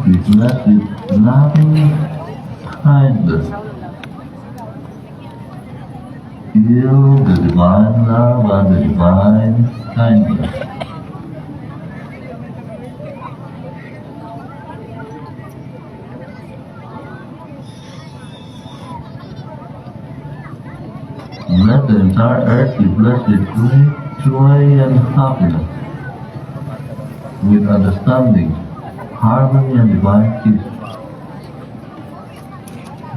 Be blessed with loving kindness. Feel the divine love and the divine kindness. Let the entire earth be blessed with great joy and happiness, with understanding, harmony, and divine peace,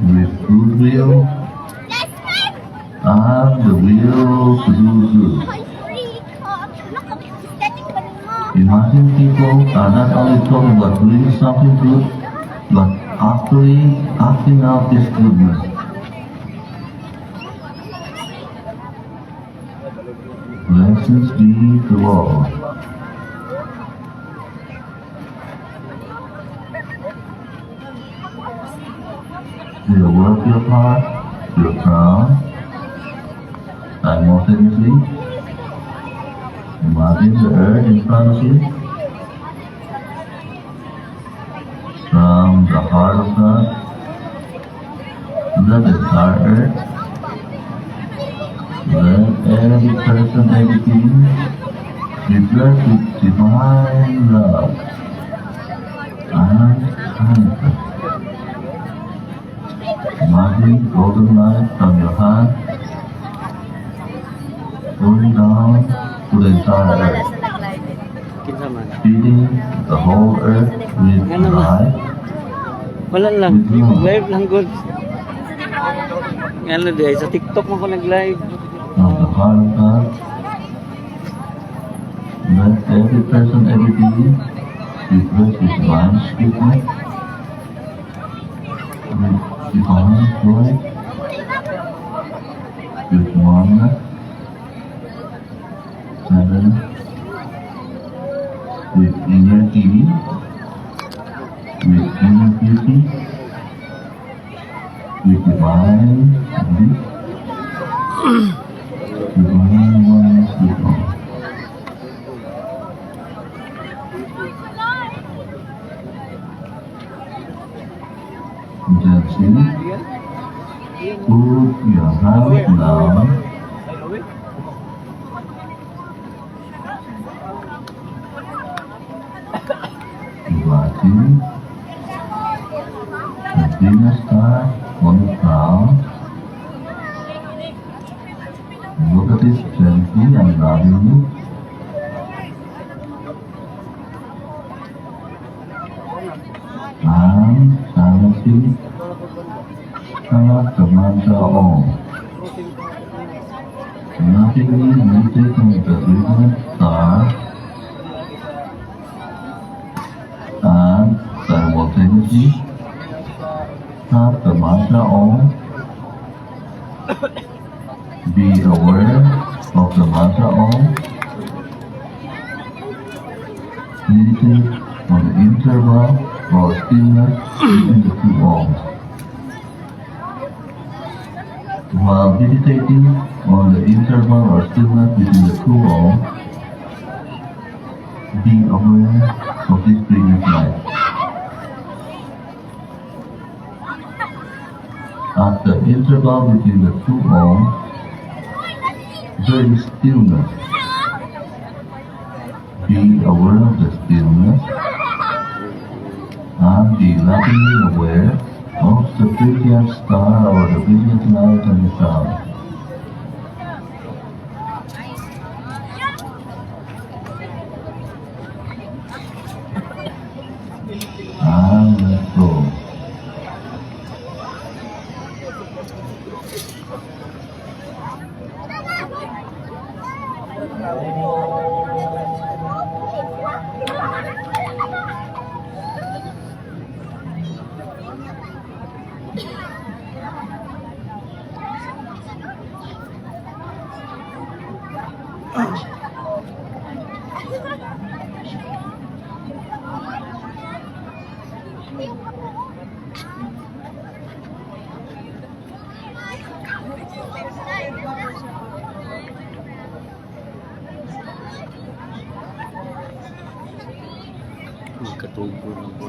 with goodwill and the will to do good. Imagine people are not only talking about doing something good, but actually acting out this goodness. Blessings be to all. Do you work your heart, your crown, simultaneously? Imagine the earth in front of you. From the heart of God, let the entire earth, let every person, everything be blessed with divine love and kindness. Imagine golden light from your hand flowing down to the entire earth, feeding the whole earth with light. Wala lang, live lang good. Ano di, sa TikTok mo ko nag-live. From the heart of God, let every person, every being be blessed with divine sweetness, with divine joy, with oneness, heaven, with inner healing, with inner beauty, with divine bliss, divine oneness with all. That's it. Put your hand down. Imagine the Venus star on the crown. Look at it gently and lovingly. And silently chant the mantra Om. Lovingly meditate on the Venus star and simultaneously chant the mantra Om. Be aware of the mantra Om. Meditate on the interval or stillness between the two Oms. While meditating on the interval or stillness between the two Oms, be aware of this brilliant light. At the interval between the two Oms, there is stillness. Be aware of the stillness and be lovingly aware of the brilliant star or the brilliant light on the crown. And let go. tubo na po.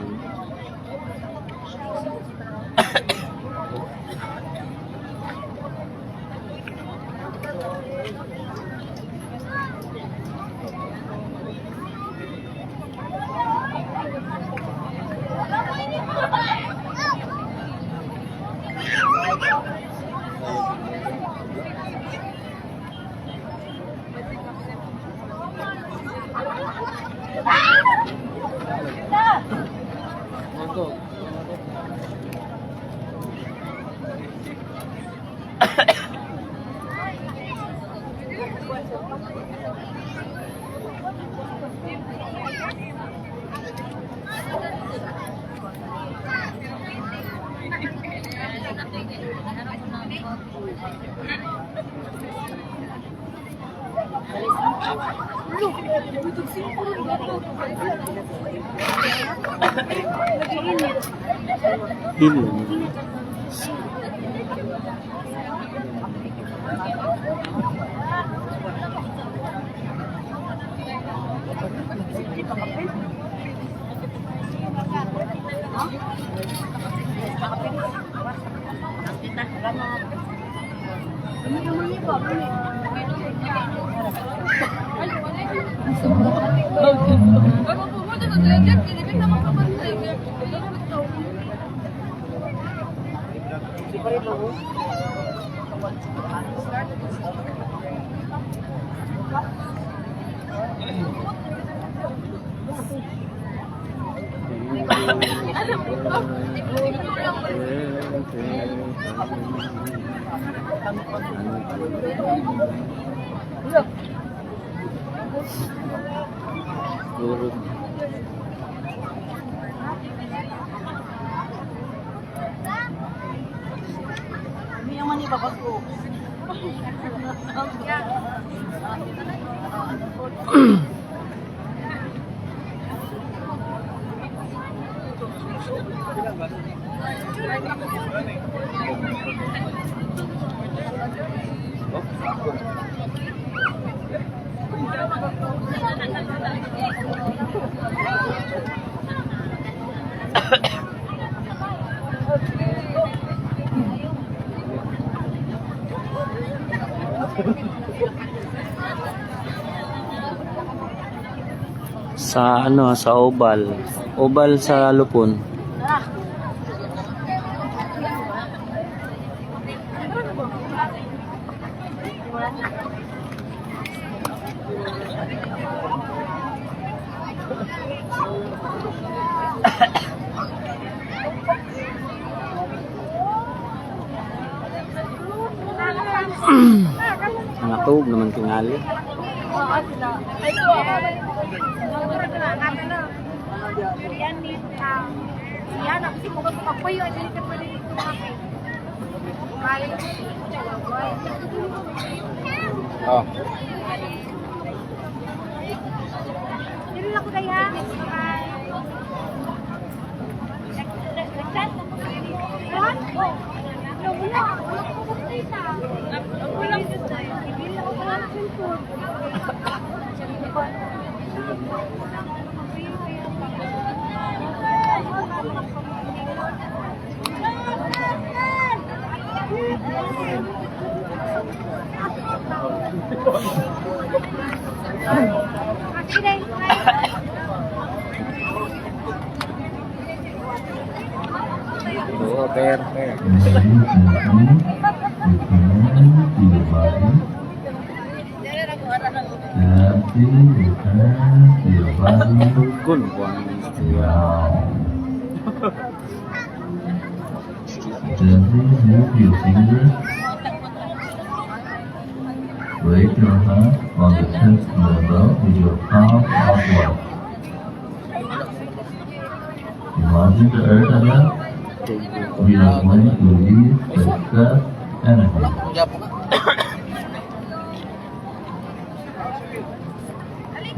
Hilo. Sa ano, sa Oval. Oval sa Lupon. Nakatuog naman tingali. Oh. Dili lang ko daya. Oo, per. Happy return to your body. Kun buang Now. Gently move your fingers. Place your hand on the chest level with your palm outward. Imagine the earth again. We are going to release the stress energy.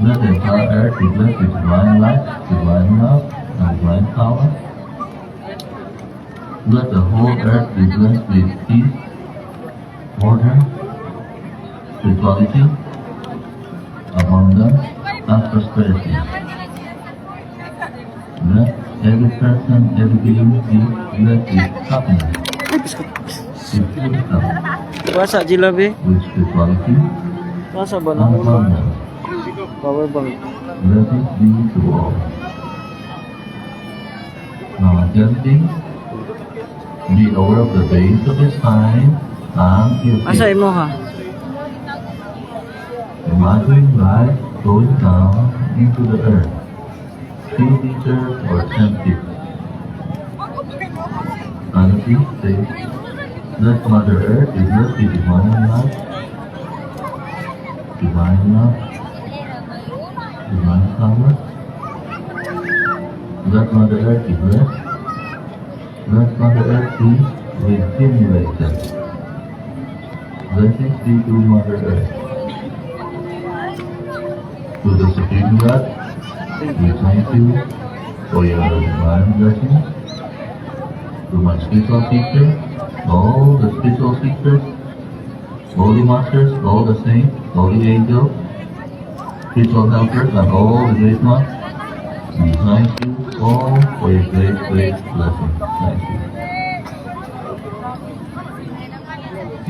Let the entire earth be blessed with divine light, divine love, and divine power. Let the whole earth be blessed with peace, order, spirituality, abundance, and prosperity. Let every person, every being be blessed with happiness, with good health, Wasa, Jilabi? with spirituality, Wasa ba and na? wellness. Power bank. Blessings be to all. Now, gently, be aware of the base of your spine and your Asa feet. imo ha? Imagine life going down into the earth, 3 meters or 10 feet. Honestly, say, let Mother Earth is blessed with divine life, divine love, divine power. Let Mother Earth be blessed. Let Mother Earth be regenerated. Blessings be to Mother Earth. To the Supreme God, we thank you for your divine blessings. To my spiritual teacher, all the spiritual teachers, holy masters, all the saints, all the angels, spiritual helpers, and all the great ones, we thank you all for your great, great blessings. Thank you.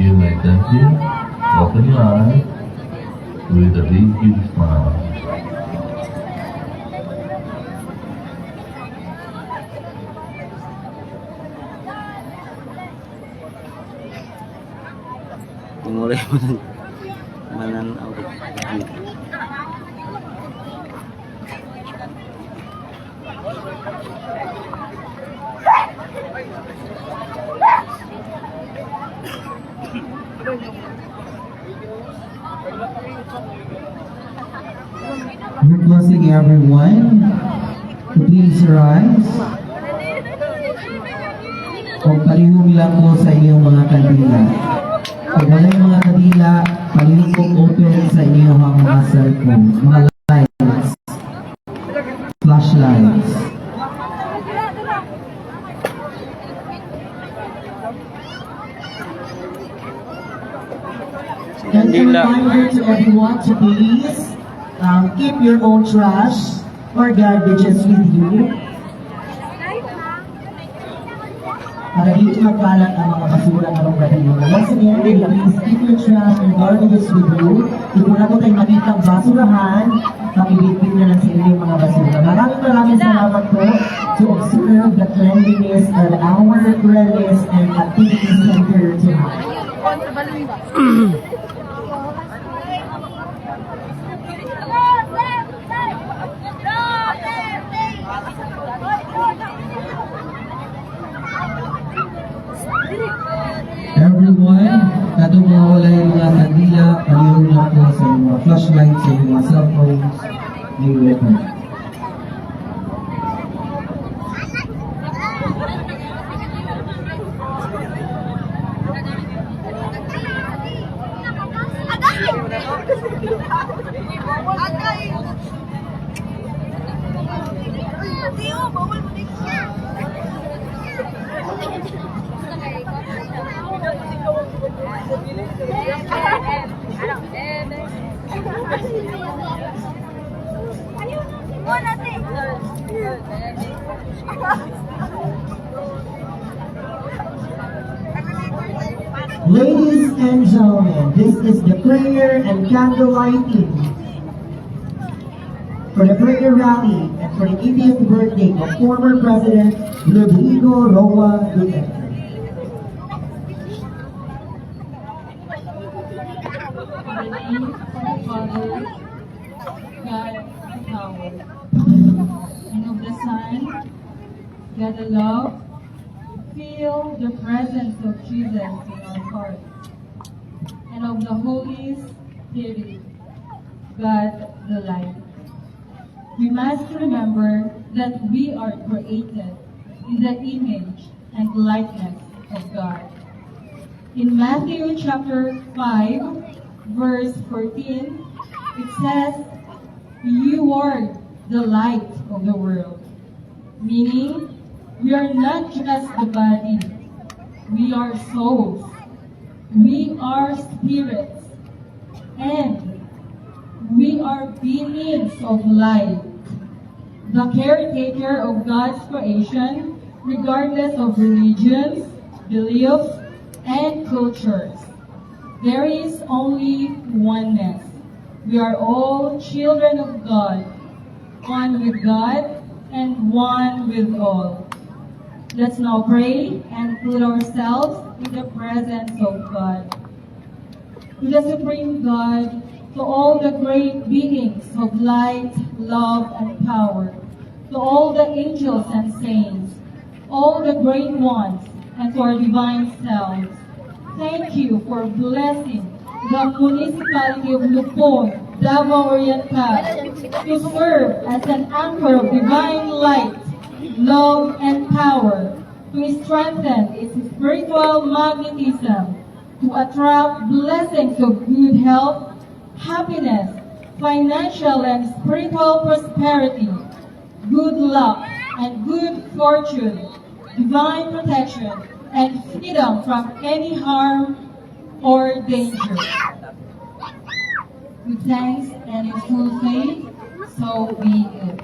You may gently open your eyes with a big, big smile. Tumuloy mo mananaw. Requesting everyone to please rise. Kung palihog lang po sa inyong mga kandila. Kung wala yung mga kandila, palihog po open sa inyong mga cellphone, mga lights, flashlights. And a reminder to everyone to please keep your own trash or garbages with you. Para dito magkalat ang mga basura ng mga gabi. Once again, please keep your trash and garbages with you. Kung na po tayo makita ang basurahan, pakibitbit na lang sa inyong mga basura. Maraming salamat po to observe the cleanliness of our wellness and activity center tonight. Everyone, kadong mawala yung mga kandila, palihog lang po sa inyong mga flashlights, sa inyong mga cellphones, may weapon. Ladies and gentlemen, this is the prayer and candle lighting for the prayer rally and for the 80th birthday of former President Rodrigo Roa Duterte. In the name of the Father, God the power, and of the Son, God the love. Feel the presence of Jesus in our hearts, and of the Holy Spirit, God the light. We must remember that we are created in the image and likeness of God. In Matthew chapter 5, verse 14, it says, "You are the light of the world," meaning we are not just the body, we are souls, we are spirits, and we are beings of light. the caretaker of God's creation, regardless of religions, beliefs, and cultures. There is only oneness. We are all children of God, one with God and one with all. Let's now pray and put ourselves in the presence of God. To the Supreme God, to all the great beings of light, love, and power, to all the angels and saints, all the great ones, and to our divine selves, thank you for blessing the municipality of Lupon, Davao Oriental, to serve as an anchor of divine light, love, and power, to strengthen its spiritual magnetism, to attract blessings of good health, happiness, financial and spiritual prosperity, good luck, and good fortune, divine protection, and freedom from any harm or danger. With thanks and in full faith, so be it.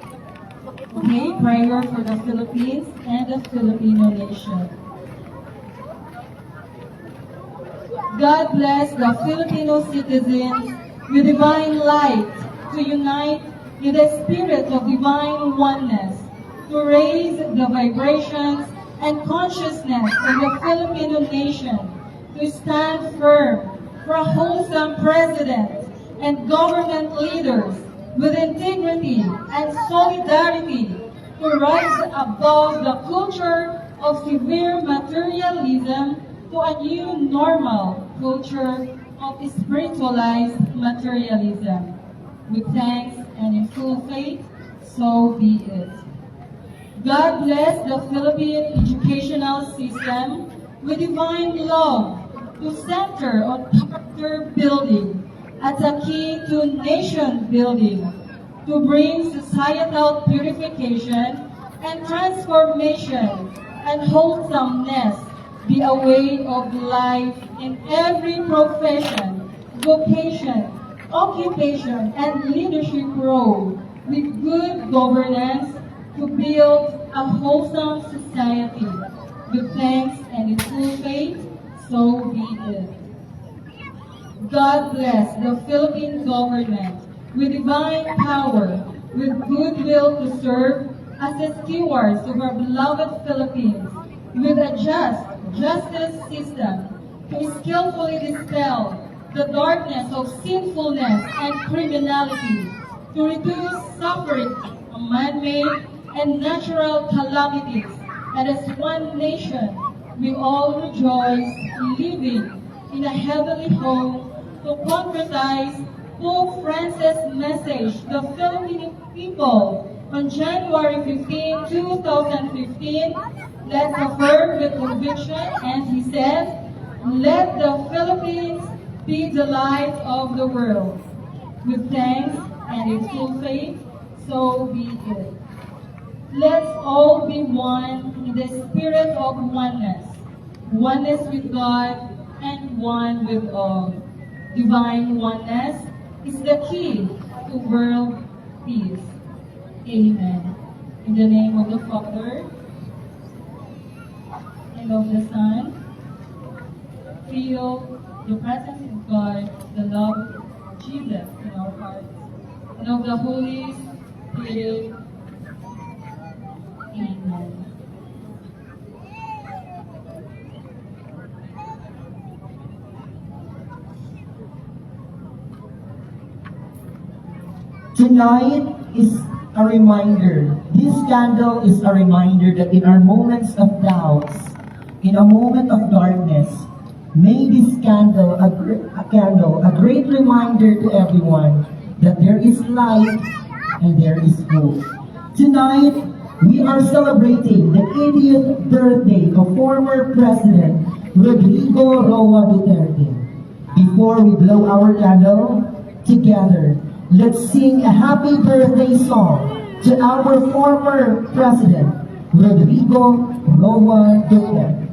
Okay, prayer for the Philippines and the Filipino nation. God bless the Filipino citizens with divine light to unite in the spirit of divine oneness, to raise the vibrations and consciousness of the Filipino nation, to stand firm for a wholesome president and government leaders with integrity and solidarity, to rise above the culture of severe materialism to a new normal culture of spiritualized materialism. With thanks and in full faith, so be it. God bless the Philippine educational system with divine love to center on character building as a key to nation building, to bring societal purification and transformation and wholesomeness be a way of life in every profession, vocation, occupation, and leadership role, with good governance to build a wholesome society. With thanks and in full faith, so be it. God bless the Philippine government with divine power, with goodwill to serve as the stewards of our beloved Philippines, with a just justice system to skillfully dispel the darkness of sinfulness and criminality, to reduce suffering from man-made and natural calamities, and as one nation, we all rejoice living in a heavenly home to concretize Pope Francis' message to the Filipino people on January 15, 2015. Let's affirm with conviction, and he says, let the Philippines be the light of the world. With thanks and in full faith, so be it. Let's all be one in the spirit of oneness, oneness with God and one with all. Divine oneness is the key to world peace. Amen. In the name of the Father, and of the Son, feel the presence of God, the love of Jesus in our hearts, and of the Holy Spirit. Amen. Tonight is a reminder. This candle is a reminder that in our moments of doubts, in a moment of darkness, may this candle, a great reminder to everyone that there is light and there is hope. Tonight, we are celebrating the 80th birthday of former President Rodrigo Roa Duterte. Before we blow our candle, together, let's sing a happy birthday song to our former President Rodrigo Roa Duterte.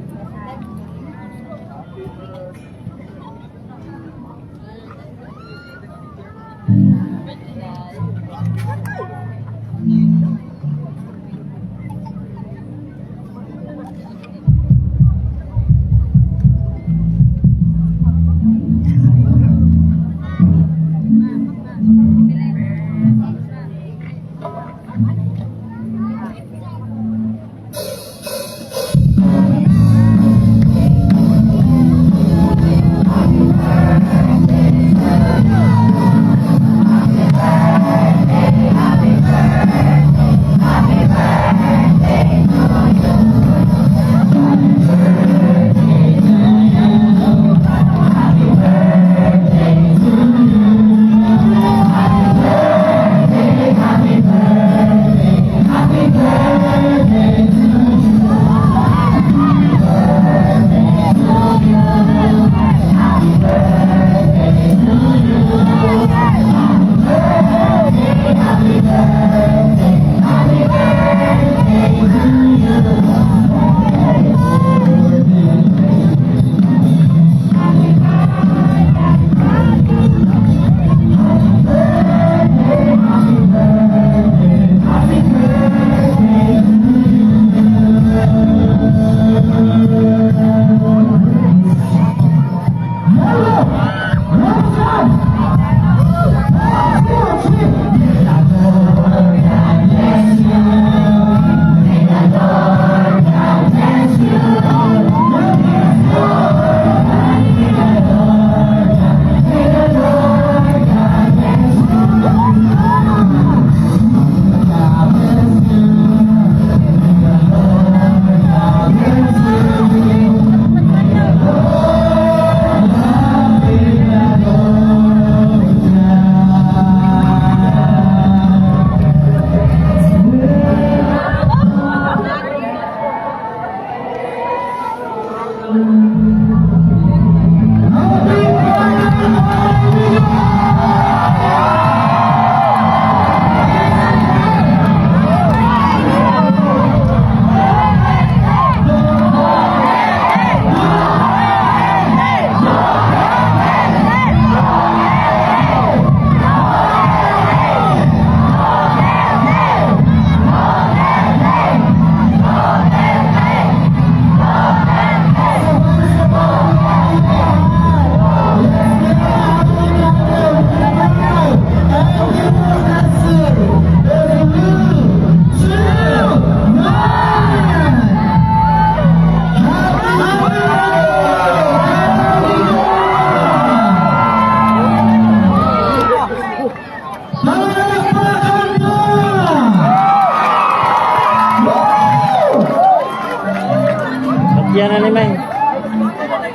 Ba't yan na ni Meng?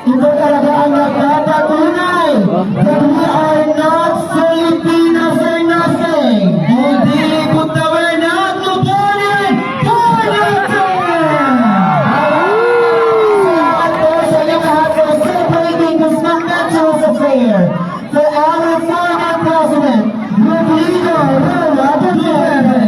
Ito talaga ang nagpapatunay that we are not Filipinos for nothing. Hindi punta we're not Luponin for nothing. Salamat po sa inyo lahat for celebrating this momentous affair. For our former president, Rodrigo Roa Duterte.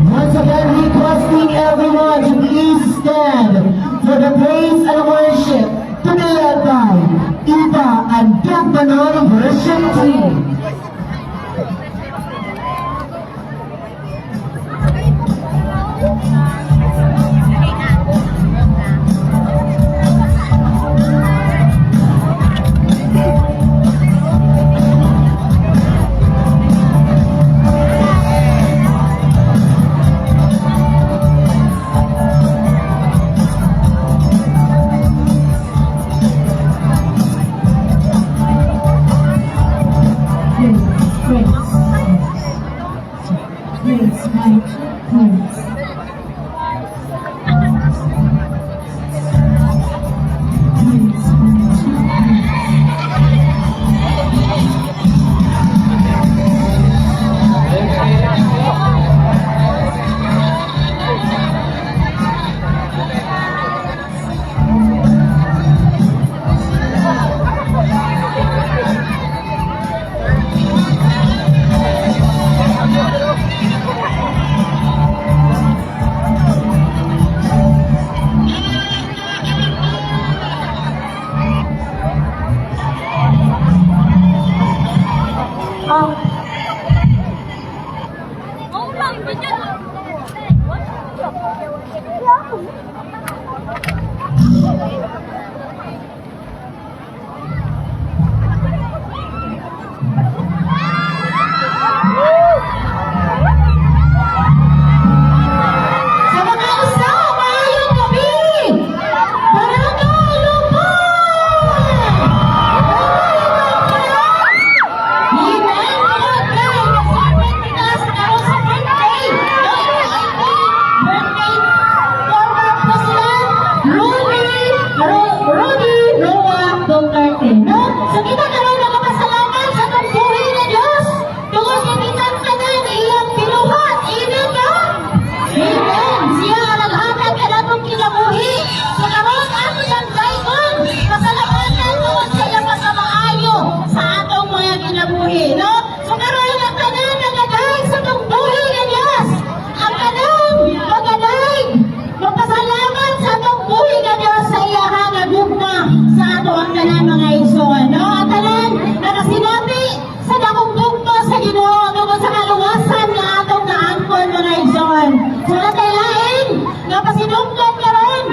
Once again, requesting everyone to please stand for the praise and worship to be led by Iba and Gagmanon Worship Team. Prince, my Prince. Oo lang, iba dyan. Sa mga isa, maayong gabi! Barangay Lupon! So kita karon nakapasalamat sa pagbuhay na Diyos tungod kay bisan tanan iyang binuhat ina ka. Amen. Siya ang naghatag kanatong kinabuhi. So karon ako siyang dayon pasalamatan tungod sa iyang masamaayo sa atong mga kinabuhi, no? So karon ang tanan nagaday sa pagbuhay na Diyos. Ang tanan magaday magpasalamat sa atong buhay na Diyos sa iyang nagugma sa ato ang tanan mga igsoon, no? Ang tanan nakasinabi sa dakong gugma sa Ginoo tungod sa kaluwasan nga atong naangkon mga igsoon. So natay lain nga pasinunggan karon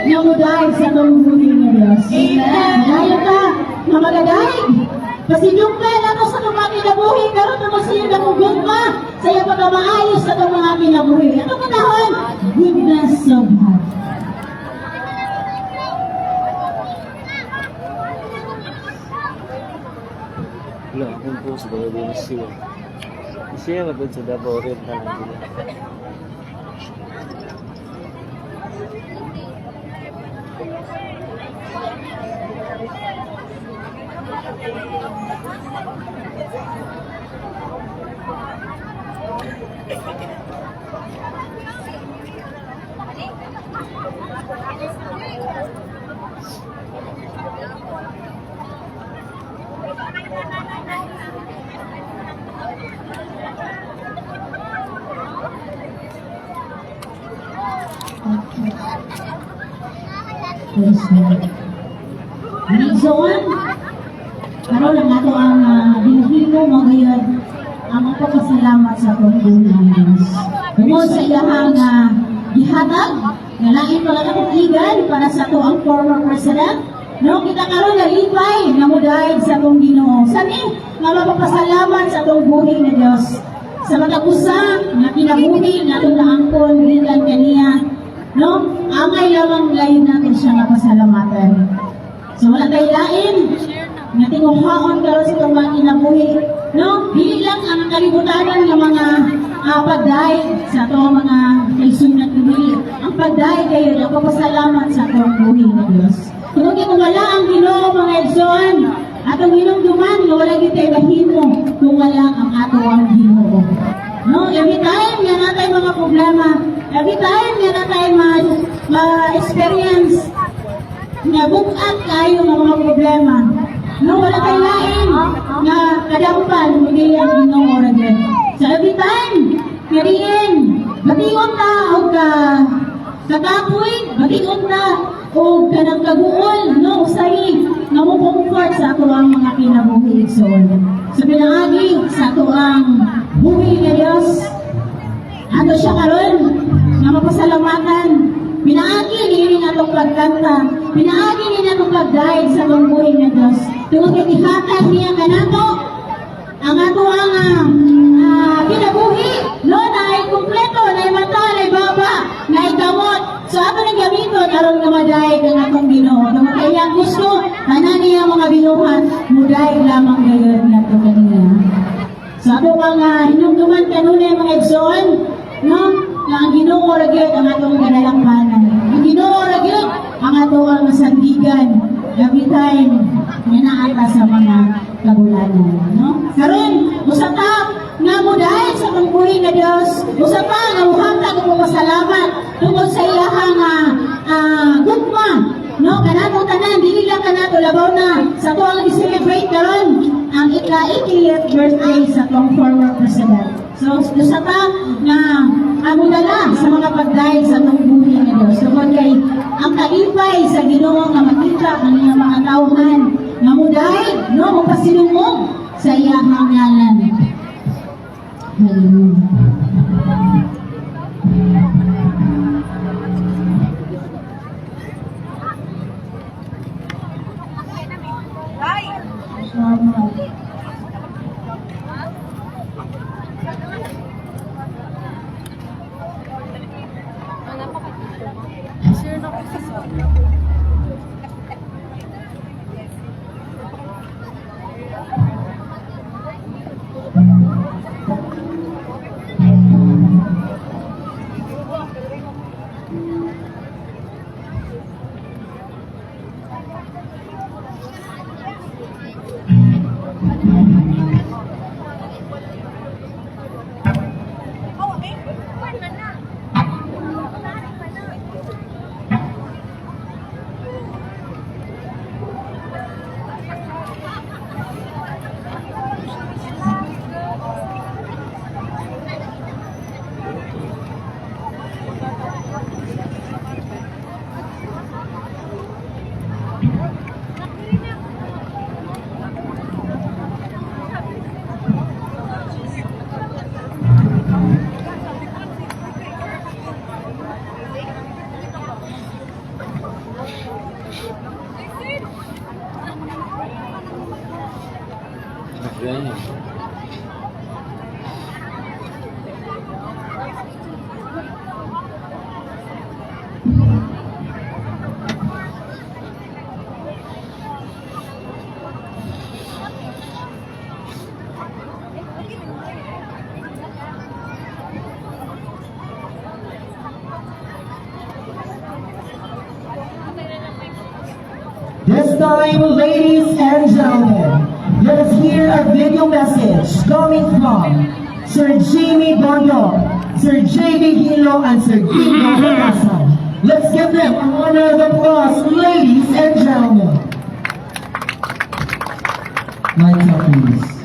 nga muday sa tumubuhin nga Diyos. Amen. Dayo ka, nga magadaig. Pasidyung ka na to sa mga kinabuhi, karon na siya na mugugma sa iya pagkamaayos sa itong mga kinabuhi. Ito kanahon, goodness of God. Wala, akong po sa mga din siya. Siya magod sa Davao rin na lang nila. Yes, Lord. Reason, karon lang ato ang binhimo mo ngayon ang pagpasalamat sa Panginoon. Tungod sa iyahang gihatag, nga lain pala na kukigan para sa to ang former president, no, kita karon nalipay na muday sa atong Ginoo. Sani nga mapapasalamat sa atong buhi na Dios. Sa matag-usa nga kinabuhi nga atong naangkon gikan kaniya, no? Angay lamang lain natin siya nga pasalamatan. So wala tayo lain nga tinguhaon karon sa itong mga kinabuhi, no? Dili lang ang kalibutanan ng mga pagday sa itong mga kaisunat dili. Ang pagday kayo na papasalamat sa itong buhi na Diyos. Kung wala ang Ginoo mga igsoon, atong hinumduman nga wala gid tayo mahimo kung wala ang ato ang Ginoo. No, every time nga natay mga problema, every time nga natay ma-experience nga bukat kayo ng mga problema. No, wala kayo lain nga kadampan kundi ang Ginoo ra gyud. So every time nga diin, batigon ta og kakapoy, batigon ta og kanang kaguol, no, usahay nga mo comfort sa ato ang mga kinabuhi igsoon. So pinaagi sa ato ang buhi nga Dios, ato siya karon nga mapasalamatan. Pinaagi ni atong pagkanta, pinaagi ni atong pagdaig sa atong buhi nga Dios. Tungod kay gihatag niya kanato ang ato ang kinabuhi, no, na ay kumpleto, na ay mata, na ay baba, na ay gamot. So ato nang gamiton aron nga madaig ang atong Ginoo. Kung kaya gusto tanan niya mga binuhat, mudaig lamang gayon nato kanina. So ato kang hinumduman kanunay mga igsoon, no, nga ang Ginoo ra gyud ang atong kinalangkanan. Ang Ginoo ra gyud ang ato ang sandigan every time nga naata sa mga kagulanan, no? Karon usa pa nga mudaig sa pagbuhi nga Dios, usa pa nga muhatag og pasalamat tungod sa iyahang gugma, no, kanato tanan dili lang kanato labaw na sa to ang celebrate karon ang ika-80th birthday sa tong former president. So usa pa nga mudala sa mga pagdaig sa tong buhi nga Dios. Tungod kay ang kalipay sa Ginoo nga makita ang iyang mga tawhan nga mudaig, no, mapasilungog sa iyang ngalan. Hallelujah. Ganyan. This time, ladies and gentlemen, let us hear a video message coming from Sir Jamie Bondo, Sir J.D. Hilo, and Sir Gino Hanasan. Let's give them a round of applause, ladies and gentlemen. Lights up, please.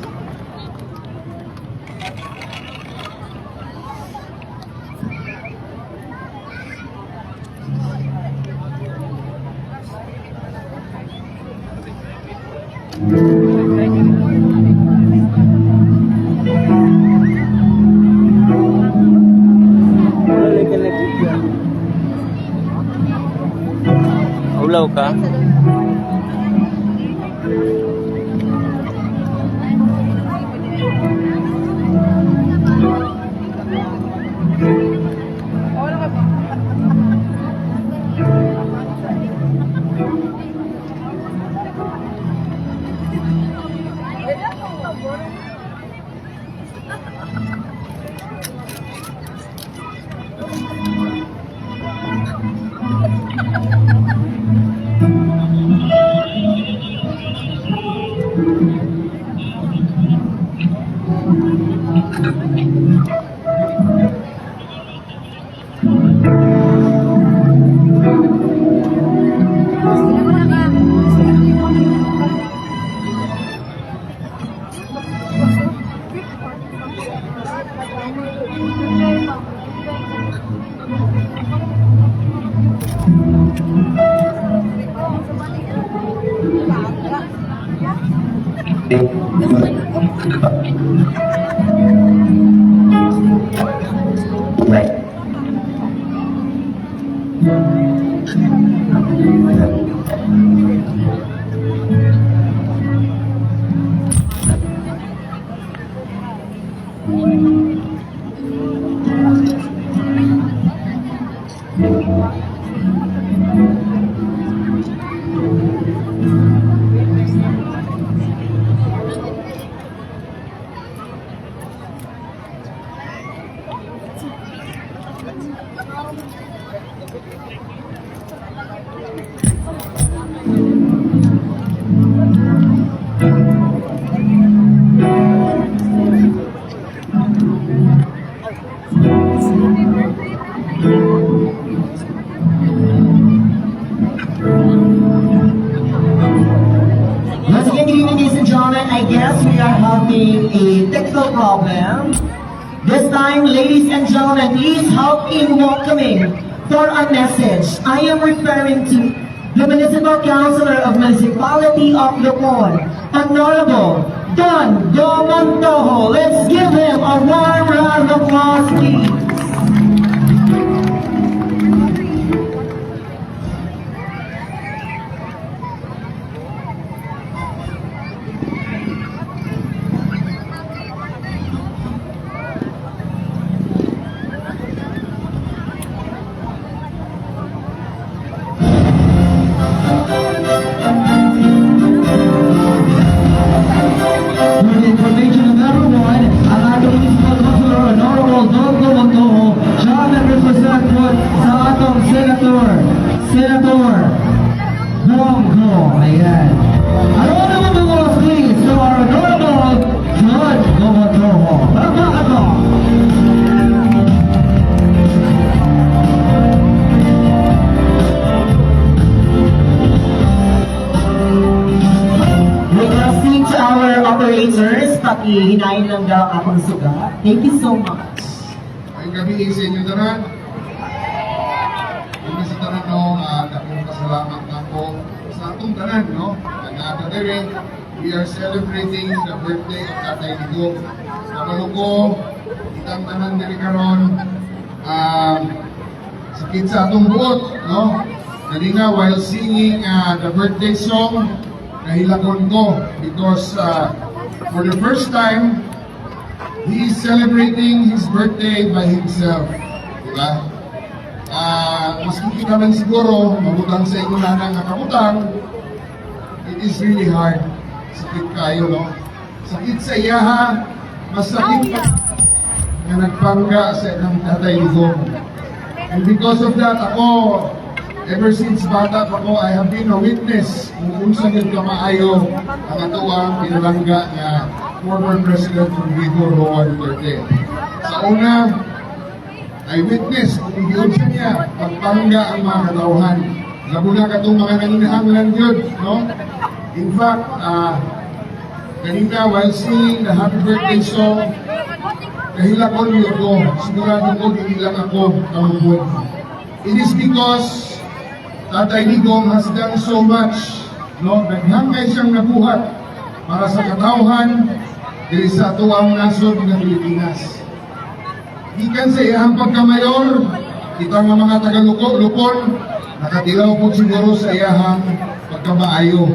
Balik ka lagi ka. Ulaw ka? Right. Once again, good evening, ladies and gentlemen. I guess we are having a technical problem. This time, ladies and gentlemen, please help in welcoming for a message. I am referring to the Municipal Councilor of Municipality of Lupon, Honorable Don Domontojo. Let's give him a warm round of applause, please. For the information of everyone, ang ating municipal councilor, Honorable Don Domontojo, siya ang represent po sa atong Senator Bongo. Ayan. Ano naman mga please to our Honorable Don Domontojo. Palakpakan po. Requesting to our operators, pakihinayin lang daw ang ating suga. Thank you so much. Ay gabi sa inyo tanan. Kung sa tanan no, dakong pasalamat na po sa atong tanan no. Today we are celebrating the birthday of Tatay Digong. Sa Maluko, itang tanan diri karon sakit sa atong buot no. Dali nga while singing the birthday song, nahilagon ko because for the first time, he is celebrating his birthday by himself. Diba? Mas kikita man siguro, mabutang sa inyo na nga kabutang, it is really hard. Sakit kayo, no? Sakit sa iyaha, mas sakit pa na nagpangga sa ilang tatay Ligong. And because of that, ako, ever since bata pa ko, I have been a witness kung unsa yung kamaayo ang atuang pinalangga na former President Rodrigo Roa Duterte. Sa una, I witness kung giunsa niya pagpangga ang mga katauhan. Labo na katong mga naninahanglan yun, no? In fact, kanina while singing the happy birthday song, kahilakon niyo ko, sigurado ko hindi lang ako kamupod. It is because Tatay Digong has done so much, no? Naghangay siyang nabuhat para sa katauhan diri sa atuang nasod ng Pilipinas. Gikan sa iyang pagkamayor, kita nga mga taga-Lukon, nakatilaw po siguro sa iyang pagkamaayo.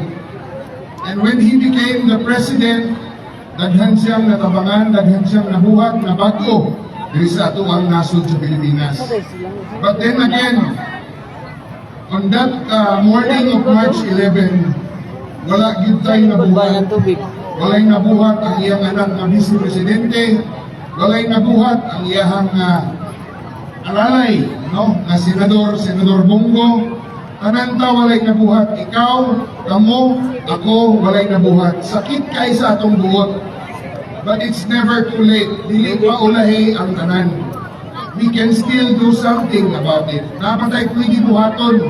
And when he became the president, daghan siyang natabangan, daghan siyang nabuhat na bago diri sa atuang nasod sa Pilipinas. But then again, on that morning of March 11, wala gyud tayo nabuhat. Walay nabuhat ang iyang anak na Vice Presidente, walay nabuhat ang iyang alalay, no? Na Senador Bongo. Tanan ta walay nabuhat. Ikaw, kamo, ako, walay nabuhat. Sakit kay sa atong buot. But it's never too late. Dili pa ulahi ang tanan. We can still do something about it. Napatay pwede buhaton.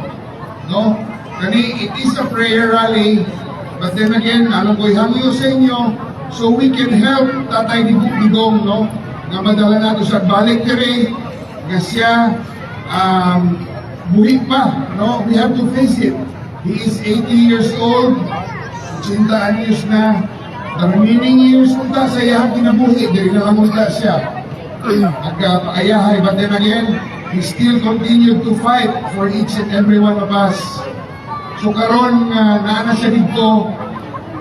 No? Kani, it is a prayer rally. But then again, alam ko'y hangyo sa inyo, so we can help Tatay Digong, no? Nga madala nato sa balik kere, nga siya, buhi pa, no? We have to face it. He is 80 years old, 80 anyos na. The remaining years punta sa iya kinabuhi, dahil nakamunta siya. Nagpaayahay, but then again, he still continued to fight for each and every one of us. So karon naana siya dito,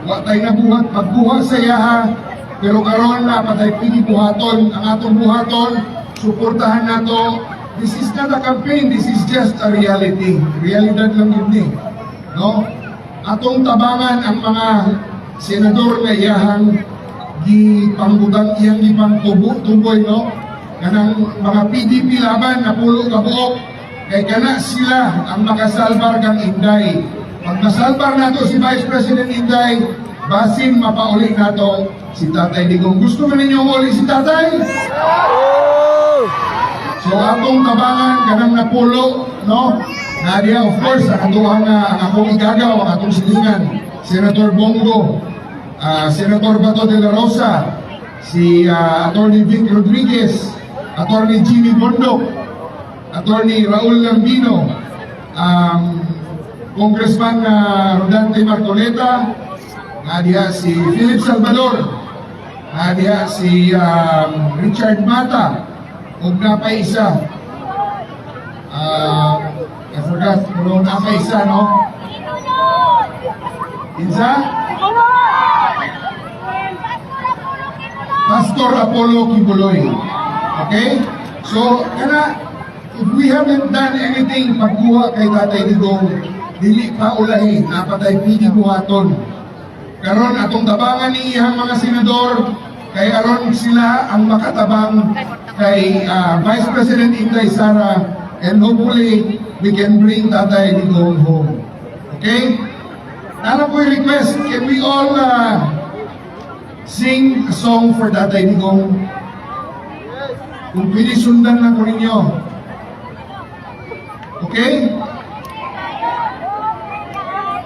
watay na buhat, pagbuhat sa iyaha, pero karon na patay pili buhaton, ang atong buhaton, suportahan nato. This is not a campaign, this is just a reality. Realidad lang yun eh. No? Atong tabangan ang mga senador na iyahang gipangbutang iyang gipangtuboy, no? Kanang mga PDP laban na pulo ka buok, kay kana sila ang makasalbar kang Inday. Pag masalbar nato si Vice President Inday, basin mapauli nato si Tatay Digong. Gusto mo ninyo uli si Tatay? So atong tabangan kanang napulo, no? Nadia, of course, ang akong igagaw, ang atong silingan, Senator Bongo, Senator Bato de la Rosa, si Attorney Vic Rodriguez, Attorney Jimmy Bondok, Attorney Raul Lambino, Congressman Rodante Marcoleta, nadia si Philip Salvador, nadia si Richard Mata, ug napay isa. I forgot, pero napay isa, no? Insa? Pastor Apollo Kibuloy. Okay? So, if we haven't done anything pagkuha kay Tatay Digong, dili pa ulahi, napatay pili buhaton. Karon atong tabangan ni iyang mga senador, kay aron sila ang makatabang kay Vice President Inday Sara, and hopefully we can bring Tatay Digong home. Okay? Ano po yung request? Can we all sing a song for Tatay Digong? Kung pwede sundan lang ko ninyo. Okay?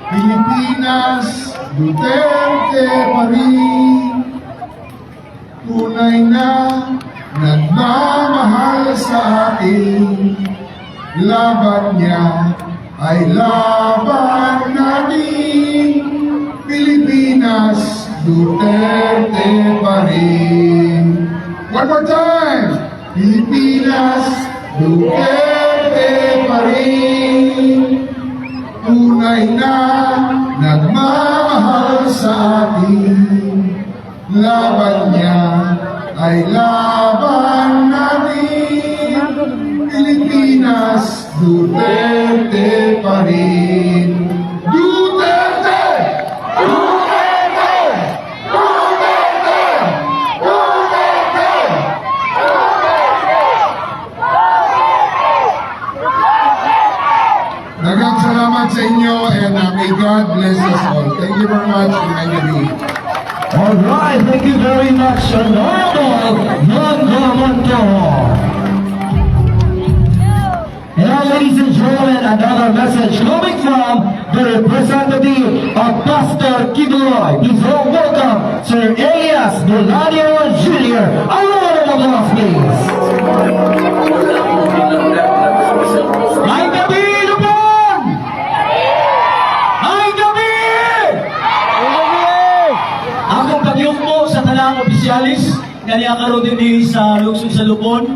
Pilipinas, Duterte pa rin. Tunay na nagmamahal sa atin. Laban niya ay laban natin. Pilipinas, Duterte pa rin. One more time! Pilipinas, Duterte pa rin. Tunay na nagmamahal sa atin. laban niya ay laban natin. Pilipinas, Duterte pa rin. Duterte! Duterte! Duterte! Duterte! Daghang salamat sa inyo and may God bless us all. Thank you very much, Emmanuel. All right, thank you very much, Honorable Mangamanto. And now, ladies and gentlemen, another message coming from the representative of Pastor Kibuloy. Please all welcome Sir Elias Bolaño Jr. A round of applause, please. Ay gabi, Lupon! Ay gabi! Akong pagyumpo sa talang opisyalis, kanya karon din sa lungsod sa Lupon.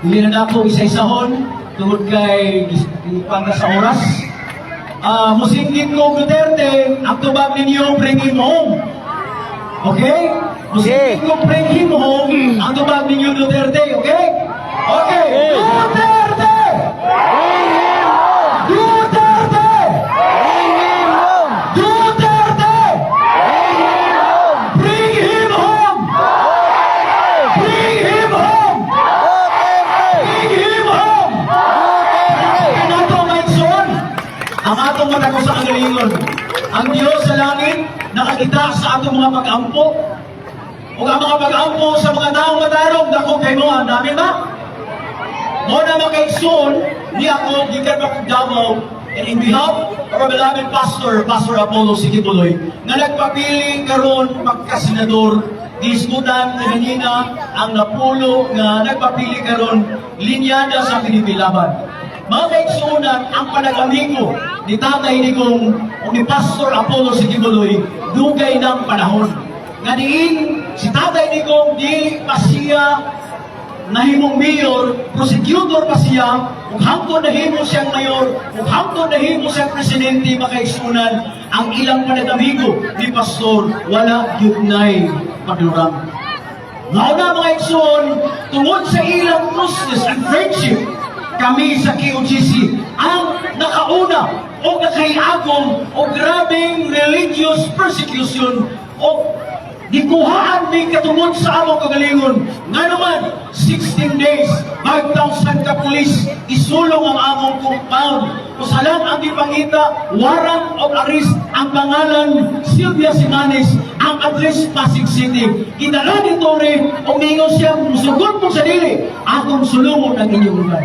Hindi na ako isa-isahon, tungod kay pangka sa oras. Musinggit ko Duterte, ang tubag ninyo, bring him home. Okay? Musinggit ko, bring him home, ang tubag ninyo Duterte, okay? Okay! Duterte! Duterte! Duterte! Bring him home! Bring him home! Bring him home! Ang atong maigsoon, ang atong mata ko sa kagalingon, ang Diyos sa langit nakakita sa atong mga pag-ampo, o ang mga pag-ampo sa mga taong matarong, dako kay mo, ang namin ba? Mo na makaigsoon, ni ako, gikan pa Davao, and in behalf of our beloved pastor, Pastor Apollo Sikibuloy, na nagpapili karon magkasenador, diskutan kanina ang napulo na nagpapili karon linyada sa pinipilaban. Mga kaigsuunan, ang panagamigo ni tatay ni kong o ni Pastor Apollo Sikibuloy, dugay ng panahon. Nga diin, si tatay ni kong di pa siya nahimong mayor, prosecutor pa siya, kung hangtod nahimo siyang mayor, kung hangtod nahimo siyang presidente, makaigsunan, ang ilang panagamigo ni Pastor, wala yugnay padurang. Nauna mga igsoon, tungod sa ilang closeness and friendship, kami sa KOGC ang nakauna o nakaiagom o grabing religious persecution o dikuhaan may katungod sa among kagalingon. Nga naman, 16 days, 5,000 ka pulis, isulong ang among compound. Kusalan ang ipangita, warrant of arrest, ang pangalan, Sylvia Simanes, ang address, Pasig City. Kinala ni Tore, umingo siya, musugot mo sa dili, akong sulungon ang inyong lugar.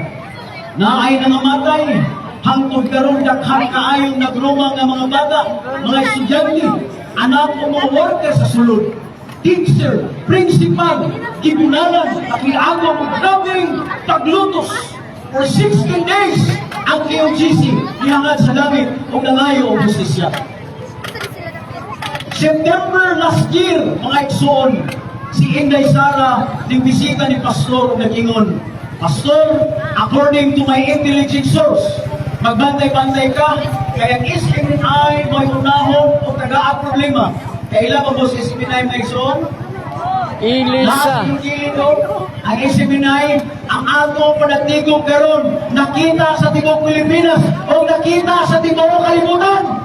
Naay nangamatay, hangtod karon daghang kaayong nagrumang ng mga bata, mga estudyante, anak o mga worker sa sulod, teacher, principal, gibunalan, nakiagong, grabing paglutos. For 16 days, ang KOGC ihangad sa langit o nangayo o justisya. September last year, mga igsoon, si Inday Sara, di bisita ni Pastor o nagingon, Pastor, according to my intelligence source, magbantay-bantay ka, kaya ang SMNI mo'y unahon o tagaan problema. Kaya ilan ba po sa SMNI na igsoon? Ilisa. Lahat yung kilito, ang SMNI, ang ato panagtigong karon, nakita sa tibok Pilipinas o nakita sa tibok kalimutan.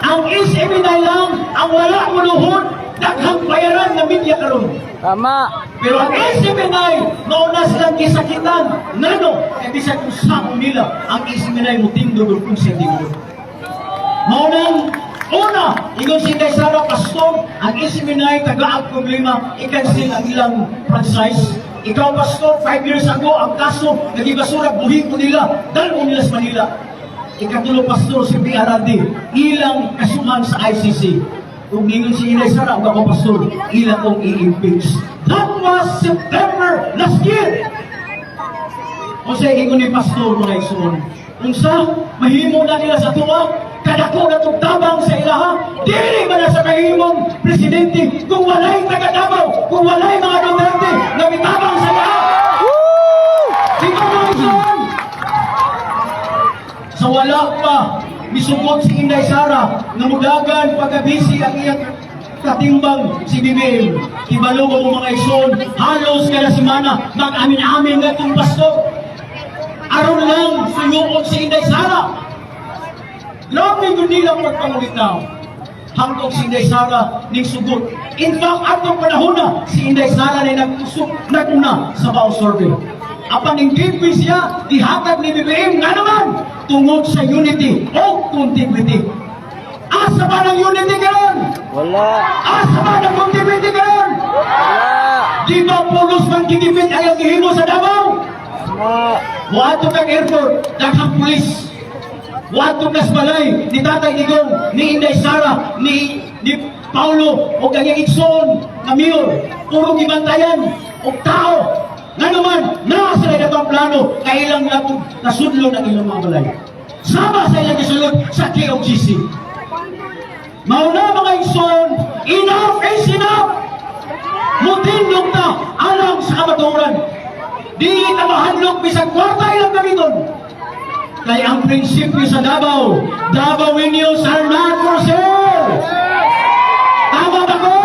Ang SMNI lang, ang wala muluhod, daghang bayaran na media karon. Tama. Pero ang SMNI, mauna silang kisakitan. Nano, e bisag kung saan nila, ang SMNI mo tindog kung siya tindog. Maunang, una, ingon si Kay Sara Pastor, ang SMNI tagaan problema, i-cancel ang ilang franchise. Ikaw, Pastor, 5 years ago, ang kaso, nagibasura, buhin ko nila, dalo nila sa Manila. Ikatulo, Pastor, si PRD, ilang kasuhan sa ICC. Kung ningon si Inay Sara, ang ako Pastor, ilang kong i-impeach. That was September last year. O sa ingon ni Pastor, mga isuon, kung sa mahimo na nila sa tuwa, kadako na tabang sa ilaha, dili ba na sa mahimong presidente, kung walay taga-Davao, kung walay mga Duterte, na mitabang sa ilaha. Ikaw mga isuon, sa wala pa, Isugod si Inday Sara, nga mudagan pagkabisi ang iyang katimbang si BBM. Ibalo mo mga ison, halos kada semana, mag-amin-amin nga itong pastor. Aron lang, suyukot si Inday Sara. Grabe yun nilang pagpangulitaw. Hanggang si Inday Sara ning sugot. In fact, atong panahon na, si Inday Sara na naguna sa Bao Survey. Apan ning DP siya, dihatag ni BBM nga naman, tungod sa unity o continuity. Asa ba ng unity karon? Wala. Asa ba ng continuity karon? Wala. Di ba pulos man kinipit ayaw gihimo sa Davao? Wala. Wato kang airport, daghang pulis. Wato kas balay, ni Tatay Digong, ni Inday Sara, ni Paulo, o kanyang ikson, na mayor, puro gibantayan, o tao. Nga naman, nasa na itong plano, kailang nato nasudlo ng ilang mga balay. Sama sa ilang isulod sa KOGC. Mauna mga ikson, enough is enough! Mutindog na alang sa kamaturan. Di na mahadlok bisag kwarta ilang gamiton. Kaya ang prinsipyo sa Davao, Davaoenos are not for sale. Tama ba ko?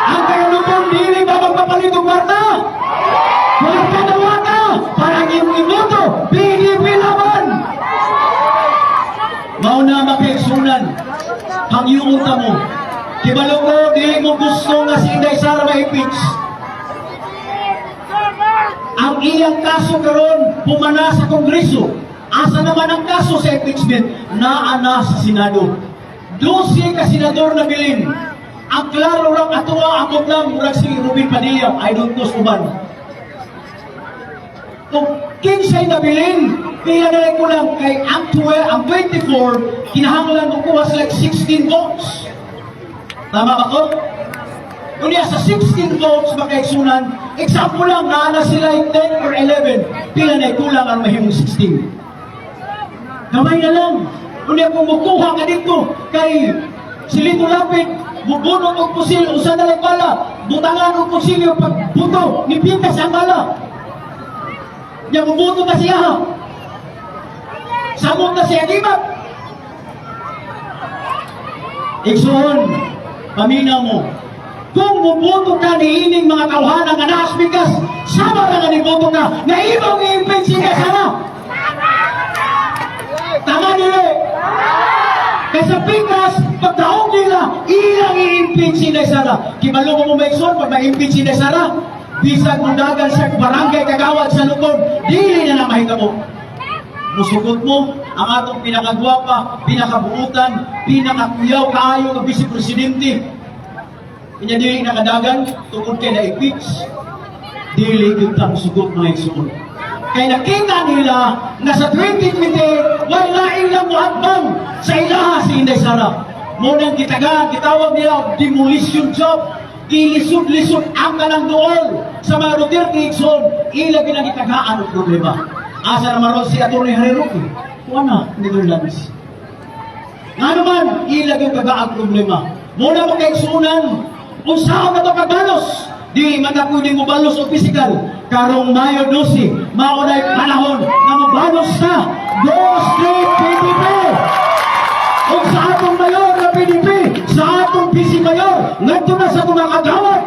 Ang kaganupong dili ba magpapalit ng kwarta? Kwarta na wata, parang iyong iboto, PDP laban. Mauna makieksunan, ang iyong uta mo. Kibalo ko, dili mo gusto nga si Inday Sara ma-impeach. Ang iyang kaso karon pumana sa Kongreso. Asa naman ang kaso sa impeachment? Naana sa Senado. 12 ka senador na bilin. Ang klaro lang atuwa ang lang murag si Ruben Padilla. I don't know suman. Kung 15 na bilin, kaya na ko lang kay ang 24, kinahanglan mo kuha sila 16 votes. Tama ba ko? Kunya sa 16 votes makaiksunan, example lang, naana sila 10 or 11, pila na kulang ang mahimong 16. Kamay na lang. Kunya kung mukuha ka dito kay Silito Lapid, bubunot og pusil, usa na lang bala, butangan og pusilyo pag buto, nipintas ang bala. Nya bubuto na siya ha. Samot na siya gibat. Ikson, paminaw mo. Kung bubuto ka ni ining mga kauhanang nga naasbigas, sama na nga ni boto ka, na ibang i-impeach ka sana. Tama nila. Kaysa Pikas, pagdaong nila, ilang i-impeach si Inday Sara. Kibalo mo may son, pag ma-impeach si Inday Sara, bisag mundagan sa barangay kagawad sa lukon, dili na mahitabo. Musugot mo, ang atong pinakagwapa, pinakabuutan, pinakakuyaw kaayo ng Vice Presidente. Kanya dili nakadagan, tungkol kay na-impeach, dili kitang sugot mga igsoon. Kaya nakita nila na sa 2020, wala ilang muhatbang sa ilaha si Inday Sara. Munang kitawag nila demolition job, ilisod-lisod ang kalang dool sa mga Duterte Ikson, ilagin ang itagaan ang problema. Asa naman ron si Atty. Harry Roque, wala, Netherlands. Nga naman, ilagin ang problema. Muna mo kaigsunan, kung saan na ito pagbalos, di matapunin mo balos o physical. Karong Mayo 12, maunay panahon na mabalos na. Go straight PDP! Kung sa atong mayor na PDP, sa atong PC mayor, nandito na sa itong nakagawad.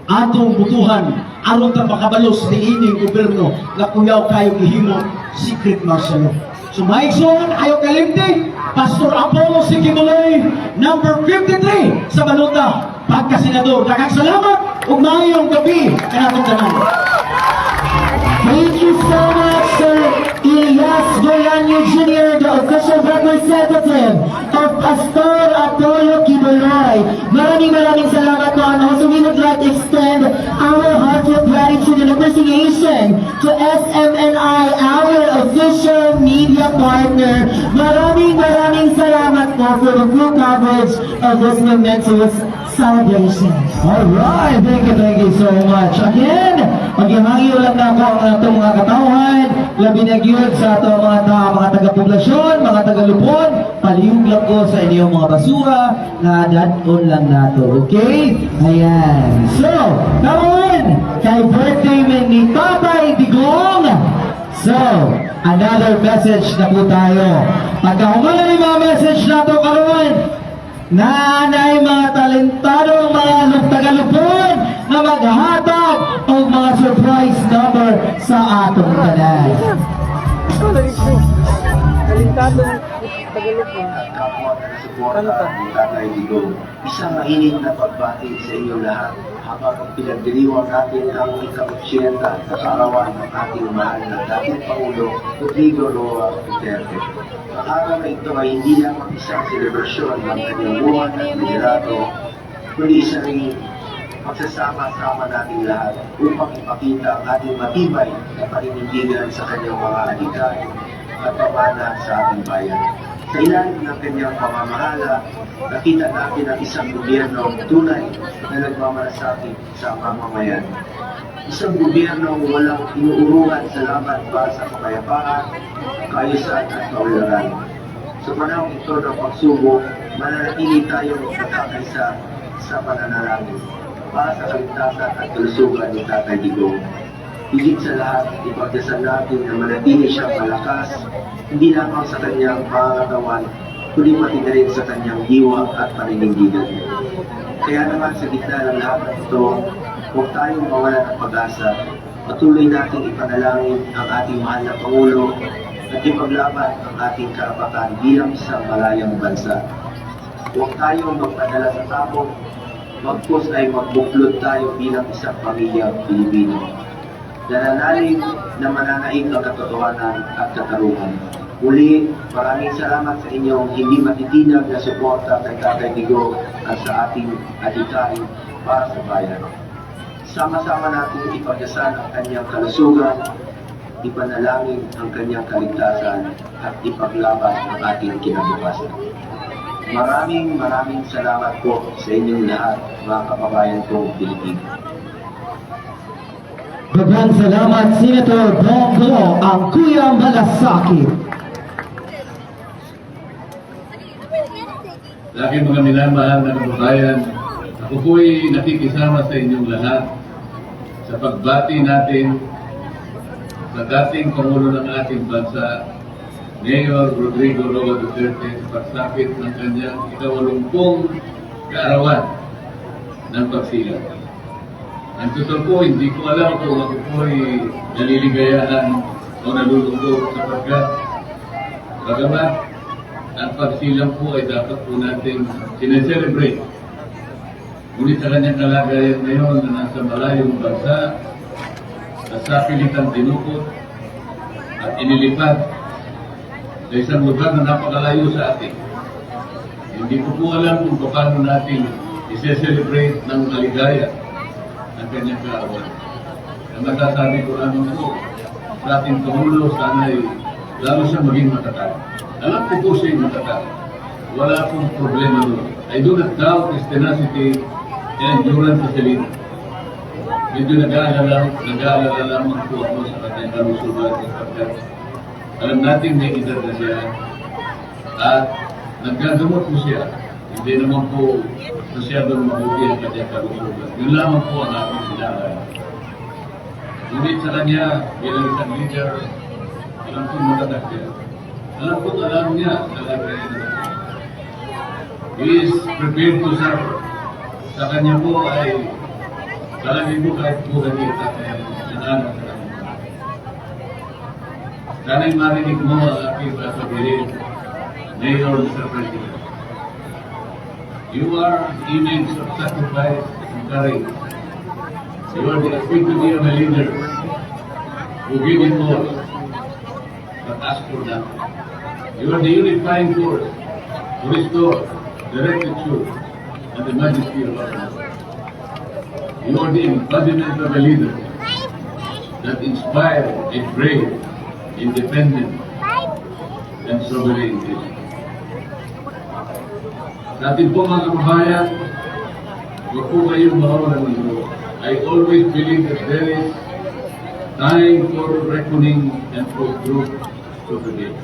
Atong butuhan, aron ta makabalos ni ining gobyerno na kuyaw kayo gihimo secret martial law. So maigsoon, ayaw kalimti, Pastor Apollo Sikimulay, number 53 sa Baluta, pagkasenador. Daghang salamat ug maayong gabi kanatong tanan. Thank you so much, Sir Elias Goyanyo Jr., the official representative of Pastor Apollo Kibuloy. Maraming salamat po. And also we would like to extend our heartfelt gratitude and appreciation to SMNI, our official media partner. Maraming salamat po for the full coverage of this momentous celebration. Alright, thank you so much. Again, maghihangyo lang na ako ang atong mga katawhan, labi na gyud sa atong mga taga-poblasyon, mga taga-lupon, palihog lang ko sa inyong mga basura, na dadon lang nato, okay? Ayan. So, karon, kay birthday man ni Tatay Digong, So, another message na po tayo. Pagka humana ni mga message na ito karoon, nanay mga talentadong mga tagalupon na maghatag o mga surprise number sa atong tanan. Kalintado ng Tagalog mo. kapwa na nasuporta ng Tatay Digong. Isang mainit na pagbati sa inyo lahat habang pinagdiriwang natin ang ika-80 na kaarawan ng ating mahal na dating Pangulo Rodrigo Roa Duterte. Ang araw na ito ay hindi lamang isang selebrasyon ng kanyang buwan at liderato, kundi isa rin magsasama-sama natin lahat upang ipakita ang ating matibay na paninindigan sa kanyang mga adhikain at pamana sa ating bayan. Sa ilalim ng kanyang pamamahala, nakita natin ang isang gobyerno tunay na nagmamalasakit sa mamamayan. Isang gobyerno walang inuurungan sa laban para sa kapayapaan, kaayusan at kaunlaran. Sa panahon ito ng pagsubok, mananatili tayong nagkakaisa sa pananalangin para sa kaligtasan at kalusugan ni Tatay Digong. Higit sa lahat, ipagdasal natin na manatili siyang malakas, hindi lamang sa kanyang pangangatawan, kundi pati na rin sa kanyang diwa at paninindigan. Kaya naman sa gitna ng lahat ng ito, huwag tayong mawala ng pag-asa. Patuloy natin ipanalangin ang ating mahal na Pangulo at ipaglaban ang ating karapatan bilang isang malayang bansa. Huwag tayong magpadala sa tapon, magpos ay magbuklod tayo bilang isang pamilyang Pilipino. Nananalig na mananaig ang katotohanan at katarungan. Muli, maraming salamat sa inyong hindi matitinag na suporta kay Tatay Digong at sa ating adhikain para sa bayan. Sama-sama natin ipagdasal ang kanyang kalusugan, ipanalangin ang kanyang kaligtasan at ipaglaban ang ating kinabukasan. Maraming salamat po sa inyong lahat, mga kababayan kong Pilipino. Daghang salamat, Senator Bongo, ang Kuya Malasakit. Sa aking mga minamahal na kababayan, ako po'y nakikisama sa inyong lahat sa pagbati natin sa dating Pangulo ng ating bansa, Mayor Rodrigo Roa Duterte, sa pagsapit ng kanyang ika-80 kaarawan ng pagsilang. Ang totoo po, hindi ko alam kung ako po'y naliligayahan o nalulungkot sapagkat bagamat ang pagsilang po ay dapat po natin sineselebrate. Ngunit sa kanyang kalagayan ngayon na nasa malayong bansa, nasa pilitang tinukot at inilipad sa isang lugar na napakalayo sa atin. Hindi ko po alam kung paano natin iseselebrate ng maligaya ang kanyang kaarawan. Ang masasabi ko lamang po sa ating Pangulo, sana'y lalo siya maging matatag. Alam ko po siya'y matatag. Wala akong problema doon. I do not doubt his tenacity and endurance sa salita. Medyo nag-aalala lamang po ako sa kanyang kalusugan sapagkat alam natin may edad na siya at naggagamot po siya. Hindi naman po masyadong mabuti ang kanyang kalusugan. Yun lamang po ang aking sinalala. Ngunit sa kanya, bilang isang leader, alam kong matatag siya. Alam niya talaga yun. He is prepared to serve. Sa kanya po ay talagang po kahit po ganit at nanalo sa kanya. Sana'y marinig mo ang aking sasabihin, Mayor Mr. President. You are image of sacrifice and courage. You are the epitome of a leader who gave it all, but asked for nothing. You are the unifying force to restore the rectitude and the majesty of our nation. You are the embodiment of a leader that inspires a brave, independent, and sovereign nation. Sa ating po mga kababayan, huwag po kayong mawawalan ng loob. I always believe that there is time for reckoning and for truth to forgive.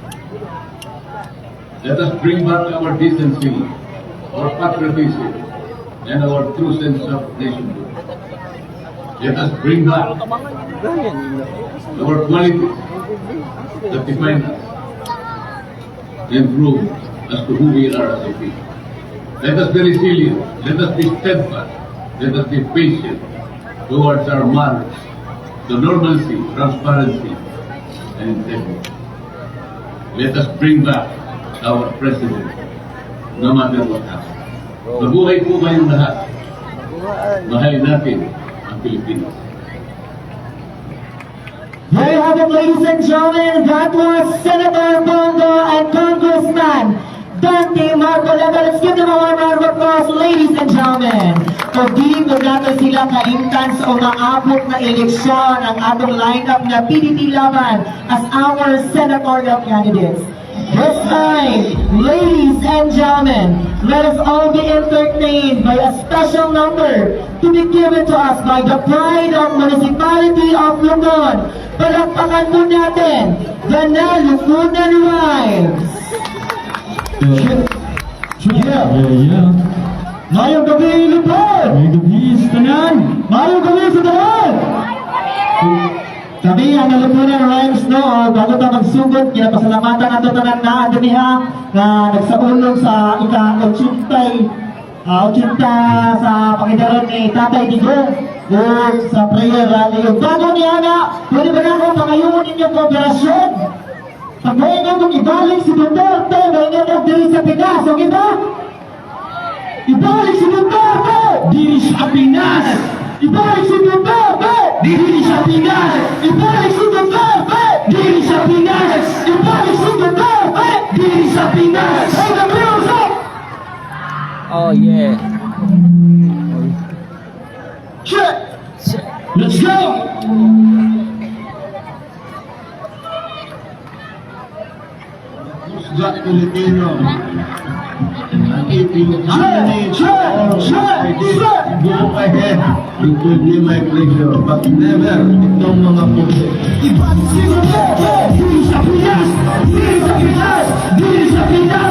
Let us bring back our decency, our patriotism, and our true sense of nationhood. Let us bring back our qualities that define us and prove as to who we are as a people. Let us be resilient. Let us be steadfast. Let us be patient towards our march to normalcy, transparency, and integrity. Let us bring back our president, no matter what happens. Mabuhay po kayong lahat. Mahalin natin ang Pilipinas. There you have it, ladies and gentlemen. That was Senator Bongo and Congressman Dante Marcoleta. Let's give them a warm round of applause, ladies and gentlemen. Kung di ko nato sila kaimtan sa umaabot na eleksyon ang atong lineup na PDP Laban as our senatorial candidates. This time, ladies and gentlemen, let us all be entertained by a special number to be given to us by the pride of Municipality of Luzon. Palakpakan po natin, the Nalukunan Rhymes! Yeah. Mayong gabi, Lupon! Mayong gabi, Stanan! Mayong gabi sa taon! Kami ang Nalukunan Rhymes, no? Bago tayo magsugod, kinapasalamatan nato tanan na aduniha na nagsaulong sa ika-80 sa Panginoon ni Tatay Digong o sa prayer rally. Bago niya na, pwede ba na ako pangayunin ninyong kooperasyon? Pagkain kong ibalik si Duterte, ngayon ang diri sa Pinas, okay ba? Ibalik si Duterte! Diri sa Pinas! Ibalik si Duterte! Diri sa Pinas! Ibalik si Duterte! Diri sa Pinas! Ibalik si Duterte! Diri sa Pinas! Hey, the wheels up! Oh yeah. Check! Let's go! Pusgat Pilipino. Go ahead. It will be my pleasure, but never itong mga puso. Ibalik si Duterte! Diri sa Pinas! Diri sa Pinas! Diri sa Pinas!